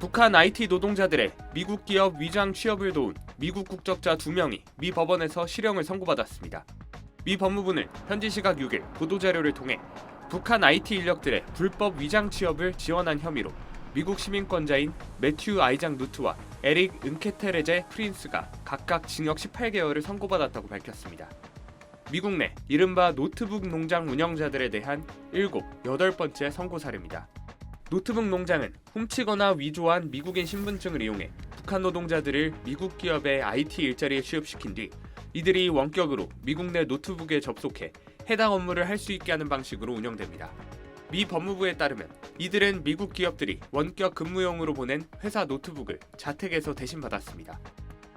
북한 IT 노동자들의 미국 기업 위장 취업을 도운 미국 국적자 2명이 미 법원에서 실형을 선고받았습니다. 미 법무부는 현지 시각 6일 보도자료를 통해 북한 IT 인력들의 불법 위장 취업을 지원한 혐의로 미국 시민권자인 매튜 아이작 누트와 에릭 은케테레제 프린스가 각각 징역 18개월을 선고받았다고 밝혔습니다. 미국 내 이른바 노트북 농장 운영자들에 대한 8번째 선고 사례입니다. 노트북 농장은 훔치거나 위조한 미국인 신분증을 이용해 북한 노동자들을 미국 기업의 IT 일자리에 취업시킨 뒤 이들이 원격으로 미국 내 노트북에 접속해 해당 업무를 할 수 있게 하는 방식으로 운영됩니다. 미 법무부에 따르면 이들은 미국 기업들이 원격 근무용으로 보낸 회사 노트북을 자택에서 대신 받았습니다.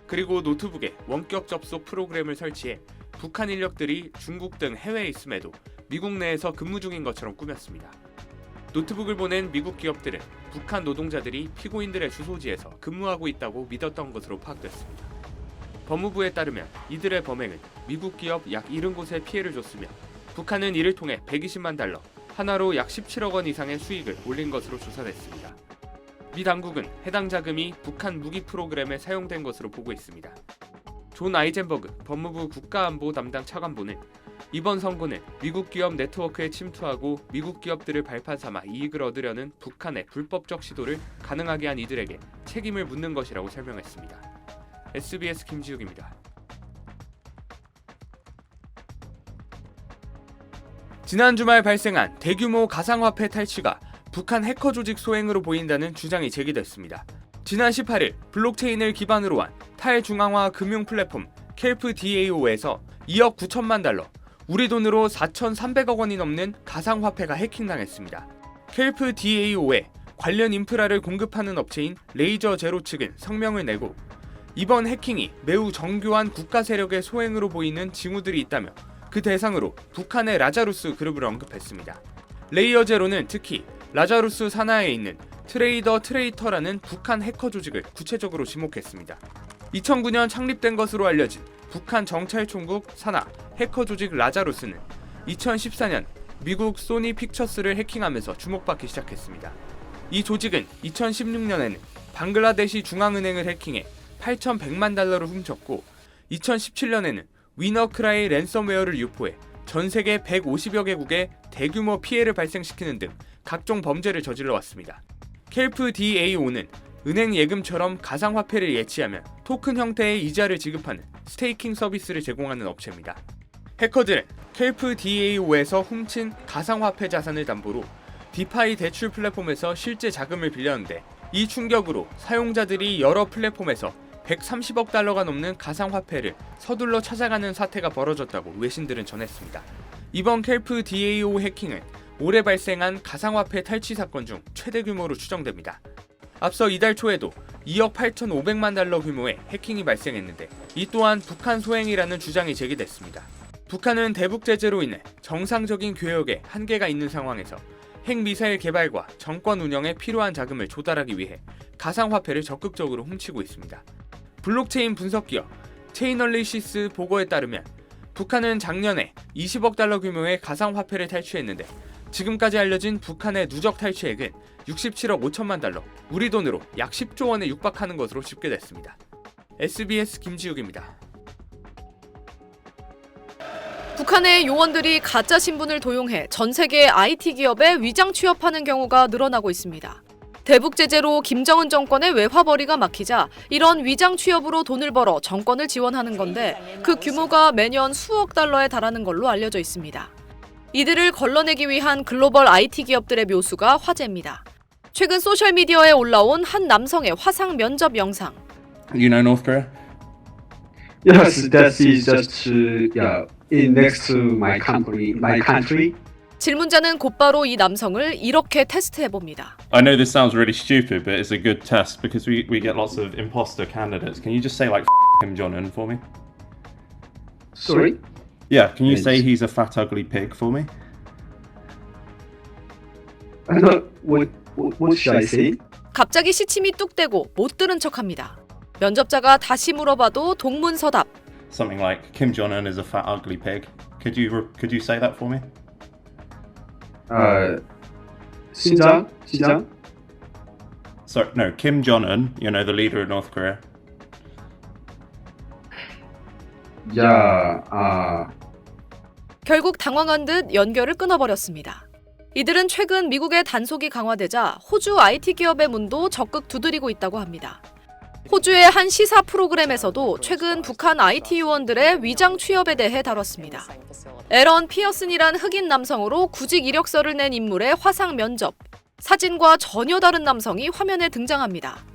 그리고 노트북에 원격 접속 프로그램을 설치해 북한 인력들이 중국 등 해외에 있음에도 미국 내에서 근무 중인 것처럼 꾸몄습니다. 노트북을 보낸 미국 기업들은 북한 노동자들이 피고인들의 주소지에서 근무하고 있다고 믿었던 것으로 파악됐습니다. 법무부에 따르면 이들의 범행은 미국 기업 약 70곳에 피해를 줬으며 북한은 이를 통해 120만 달러, 하나로 약 17억 원 이상의 수익을 올린 것으로 조사됐습니다. 미 당국은 해당 자금이 북한 무기 프로그램에 사용된 것으로 보고 있습니다. 존 아이젠버그 법무부 국가안보 담당 차관보는 이번 선고는 미국 기업 네트워크에 침투하고 미국 기업들을 발판 삼아 이익을 얻으려는 북한의 불법적 시도를 가능하게 한 이들에게 책임을 묻는 것이라고 설명했습니다. SBS 김지욱입니다. 지난 주말 발생한 대규모 가상화폐 탈취가 북한 해커 조직 소행으로 보인다는 주장이 제기됐습니다. 지난 18일 블록체인을 기반으로 한 탈중앙화 금융 플랫폼 켈프 DAO에서 2억 9천만 달러, 우리 돈으로 4,300억 원이 넘는 가상화폐가 해킹당했습니다. 켈프 DAO에 관련 인프라를 공급하는 업체인 레이저 제로 측은 성명을 내고 이번 해킹이 매우 정교한 국가 세력의 소행으로 보이는 징후들이 있다며 그 대상으로 북한의 라자루스 그룹을 언급했습니다. 레이저 제로는 특히 라자루스 산하에 있는 트레이더 트레이터라는 북한 해커 조직을 구체적으로 지목했습니다. 2009년 창립된 것으로 알려진 북한 정찰총국 산하 해커 조직 라자루스는 2014년 미국 소니 픽처스를 해킹하면서 주목받기 시작했습니다. 이 조직은 2016년에는 방글라데시 중앙은행을 해킹해 8,100만 달러를 훔쳤고 2017년에는 위너크라이 랜섬웨어를 유포해 전 세계 150여 개국에 대규모 피해를 발생시키는 등 각종 범죄를 저질러 왔습니다. 켈프 DAO는 은행 예금처럼 가상화폐를 예치하면 토큰 형태의 이자를 지급하는 스테이킹 서비스를 제공하는 업체입니다. 해커들은 켈프 DAO에서 훔친 가상화폐 자산을 담보로 디파이 대출 플랫폼에서 실제 자금을 빌렸는데 이 충격으로 사용자들이 여러 플랫폼에서 130억 달러가 넘는 가상화폐를 서둘러 찾아가는 사태가 벌어졌다고 외신들은 전했습니다. 이번 켈프 DAO 해킹은 올해 발생한 가상화폐 탈취 사건 중 최대 규모로 추정됩니다. 앞서 이달 초에도 2억 8,500만 달러 규모의 해킹이 발생했는데 이 또한 북한 소행이라는 주장이 제기됐습니다. 북한은 대북 제재로 인해 정상적인 교역에 한계가 있는 상황에서 핵미사일 개발과 정권 운영에 필요한 자금을 조달하기 위해 가상화폐를 적극적으로 훔치고 있습니다. 블록체인 분석기업 체이널리시스 보고에 따르면 북한은 작년에 20억 달러 규모의 가상화폐를 탈취했는데 지금까지 알려진 북한의 누적 탈취액은 67억 5천만 달러, 우리 돈으로 약 10조 원에 육박하는 것으로 집계됐습니다. SBS 김지욱입니다. 북한의 요원들이 가짜 신분을 도용해 전 세계 IT 기업에 위장 취업하는 경우가 늘어나고 있습니다. 대북 제재로 김정은 정권의 외화벌이가 막히자 이런 위장 취업으로 돈을 벌어 정권을 지원하는 건데 그 규모가 매년 수억 달러에 달하는 걸로 알려져 있습니다. 이들을 걸러내기 위한 글로벌 IT 기업들의 묘수가 화제입니다. 최근 소셜미디어에 올라온 한 남성의 화상 면접 영상. You know North Korea? Yes, that is just in next to my country. 질문자는 곧바로 이 남성을 이렇게 테스트해봅니다. I know this sounds really stupid, but it's a good test because we get lots of imposter candidates. Can you just say like Kim Jong-un for me? Sorry? Yeah, can you say he's a fat ugly pig for me? What should I say? 갑자기 시침이 뚝 떼고 못 들은 척합니다. 면접자가 다시 물어봐도 동문서답. Something like Kim Jong-un is a fat ugly pig. Could you say that for me? 시장? Sorry, no, Kim Jong-un, you know, the leader of North Korea. Yeah. 결국 당황한 듯 연결을 끊어버렸습니다. 이들은 최근 미국의 단속이 강화되자 호주 IT 기업의 문도 적극 두드리고 있다고 합니다. 호주의 한 시사 프로그램에서도 최근 북한 IT 요원들의 위장 취업에 대해 다뤘습니다. 에런 피어슨이란 흑인 남성으로 구직 이력서를 낸 인물의 화상 면접, 사진과 전혀 다른 남성이 화면에 등장합니다.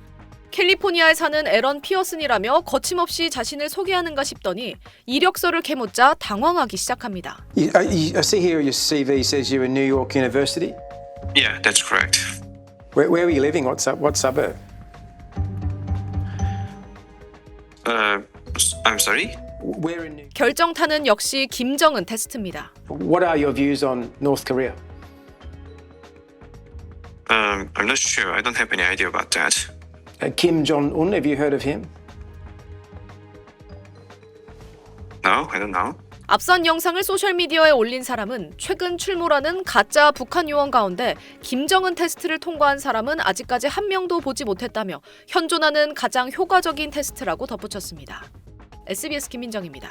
캘리포니아에 사는 에런 피어슨이라며 거침없이 자신을 소개하는가 싶더니 이력서를 캐묻자 당황하기 시작합니다. I see here your CV says you're in New York University. Yeah, that's correct. Where are you living? What suburb? I'm sorry? Where in New... 결정타는 역시 김정은 테스트입니다. What are your views on North Korea? I'm not sure. I don't have any idea about that. Kim Jong-un, have you heard of him? No, I don't know. 앞선 영상을 소셜미디어에 올린 사람은 최근 출몰하는 가짜 북한 요원 가운데 김정은 테스트를 통과한 사람은 아직까지 한 명도 보지 못했다며 현존하는 가장 효과적인 테스트라고 덧붙였습니다. SBS 김민정입니다.